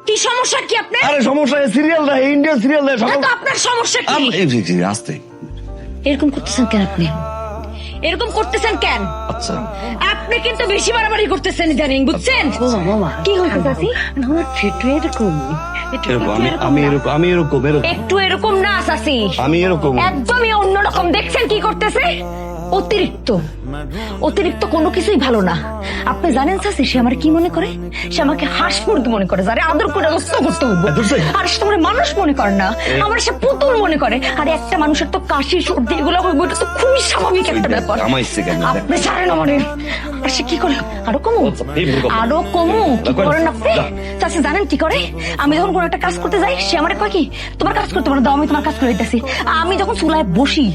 কি সমস্যা কি আপনার? আরে সমস্যা সিরিয়াল দেয়, ইন্ডিয়ান সিরিয়াল দেয় সকাল। তো আপনার সমস্যা কি? আস্তে এরকম করতেছেন কেন আপনি? এরকম করতেছেন কেন? আচ্ছা আপনি কিন্তু বেশি বাড়াবাড়ি করতেছেন ইদানিং, বুঝছেন? কি হয়েছে চাচি? আমার ফিটু এরকম আমি এরকম একটু এরকম না চাচি, আমি এরকম একদমই অন্যরকম। দেখছেন কি করতেছে? অতিরিক্ত অতিরিক্ত কোনো কিছুই ভালো না। আপনি জানেন চাচি সে আমার কি মনে করে? সে আমাকে হাঁস মুরগি মনে করে, যারে আদর করে রস্ত করতে হইব। আর সে তোমার মানুষ মনে করে না, আমার সে পুতুল মনে করে। আর একটা মানুষের তো কাশি সর্দি এগুলো হইব, এটা তো খুবই স্বাভাবিক একটা ব্যাপার। আপনি জানেন আমারে। আর সে কি করে? আরো কমু আরো কমু কি করেন আপনি? চাচি জানেন কি করে? আমি যখন কোনো একটা কাজ করতে যাই সে আমারে কয় কি, তোমার কাজ করতে পারো, দাও আমি তোমার কাজ করে দিতেছি। আমি যখন চুলায় বসি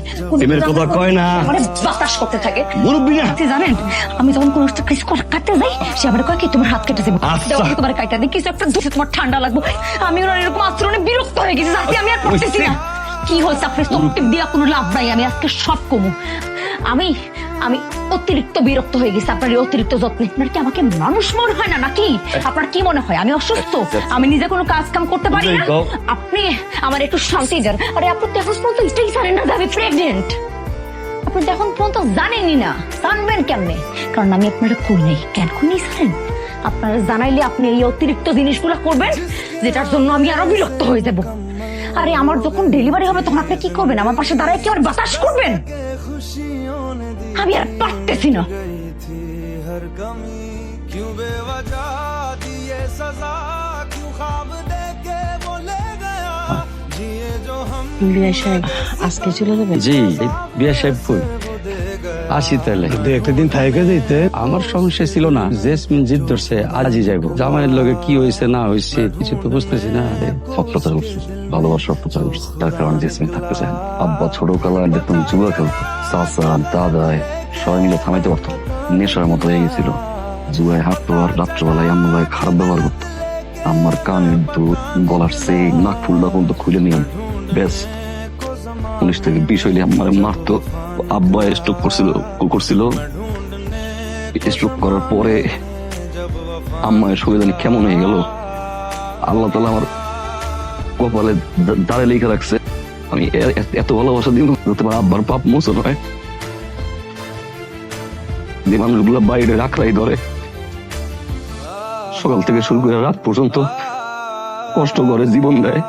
এমএর কথা কয় না, মানে বাতাস করতে থাকে। মুরব্বি না আপনি জানেন আমি যখন কোনো একটা কিছু কাটতে যাই সে আবার কয় কি, তোমার হাত কেটে যাবো, আচ্ছা। দাও আমি তোমার কাটা দিই, কিছু একটা ধুসে তোমার ঠান্ডা লাগবো। আমি ওনার এরকম আচরণে বিরক্ত হয়ে গেছি, যাতে আমি আর পারতেছি না। কি হয়েছে? আপনি সবটিপ দিয়া কোনো লাভ নাই, আমি আজকে সব কমু। আমি আমি অতিরিক্ত বিরক্ত হয়ে গেছি আপনার এই অতিরিক্ত যত্নে। আপনার কি আমাকে মানুষ মনে হয় না নাকি? আপনার কি মনে হয় আমি অসুস্থ? আমি নিজে কোনো কাজ কাম করতে পারি না? আপনি আমার একটু শান্তি দেন। আরে আপনি তো এখন পর্যন্ত এটাই জানেন না যে আমি প্রেগনেন্ট। আপনি তো এখন পর্যন্ত জানেনই না, জানবেন কেমনে? কারণ আমি আপনারা কই নাই। কেন কই নাই জানেন? আপনারা জানাইলে আপনি এই অতিরিক্ত জিনিসগুলো করবেন, যেটার জন্য আমি আরো বিরক্ত হয়ে যাব। আরে আমার যখন ডেলিভারি হবে তখন আপনি কি করবেন? আমার পাশে দাঁড়ায় কি আমার বাতাস করবেন? আমি আর পারতেছি না। বিয়া সাহেব আজকে চলে যাবে? জি বিয়া সাহেব কই? আসি তাহলে। একটা দিন থাইকা যাইতে। আমার সমস্যা ছিল না, জেসমিন জিদ ধরছে আজই যাইবো। জামাইয়ের লগে কি হয়েছে না হয়েছে কিছু তো বুঝতেছি না। অত্যাচার করছে, ভালোবাসা অত্যাচার করছে, তার কারণে জেসমিন থাকতে চায় না। আব্বা ছোটবেলায় দেখতাম জুয়া খেলতো, চাচা দাদায় সবাই মিলে থামাইতে পারতো। নেশার মতো হয়ে গেছিল, জুয়ায় হাঁটতো আর রাত্রবেলায় আম্মা খারাপ ব্যবহার করতো। আমার কানের দুল, গলার চেইন, নাক ফুলটা পর্যন্ত খুলে নিয়ে ব্যাস 19 থেকে 20 হইলে আমার মারতো। আব্বা স্ট্রোক করছিল। স্ট্রোক করার পরে আম্মায়ের শরীর জানি কেমন হয়ে গেল। আল্লাহ তাআলা আমার কপালে দাঁড়ে লেখা রাখছে আমি এত ভালোবাসা দিব তোমার আব্বার পাপ মোচন হয়। যে মানুষগুলো বাইরে রাখরাই ধরে, সকাল থেকে শুরু করে রাত পর্যন্ত কষ্ট করে জীবন দেয়,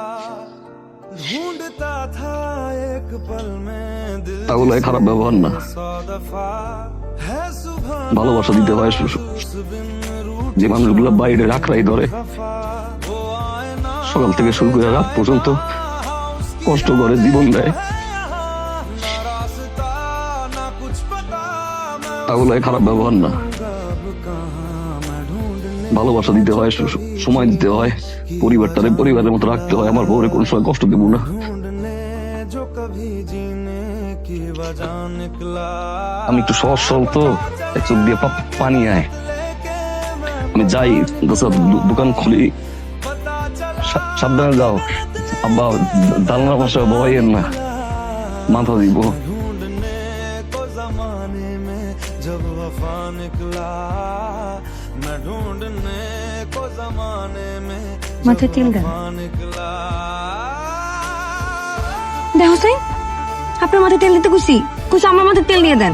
তাহলে খারাপ ব্যবহার না। ভালোবাসা দিতে হয়। যে মানুষগুলো বাইরে রাখরাই ধরে, সকাল থেকে শুরু করে রাত পর্যন্ত কষ্ট করে জীবন দেয়, তাহলে খারাপ ব্যবহার না। ভালোবাসা দিতে হয়, সময় দিতে হয়, পরিবারটারে পরিবারের মতো রাখতে হয়। আমার বউরে কোন সময় কষ্ট দেবো না। আমি একটু সহজ সরল তো, চোখ দিয়ে পানি আয়। আমি যাই দোকান খুলি, সাবধানে যাও। আব্বা দালনার পাশে বয়েন না, মাথা দিব। মাথায় তেল দেন। দেখো সাই, আপনার মাথায় তেল দিতে খুশি আমার মাথায় তেল দিয়ে দেন।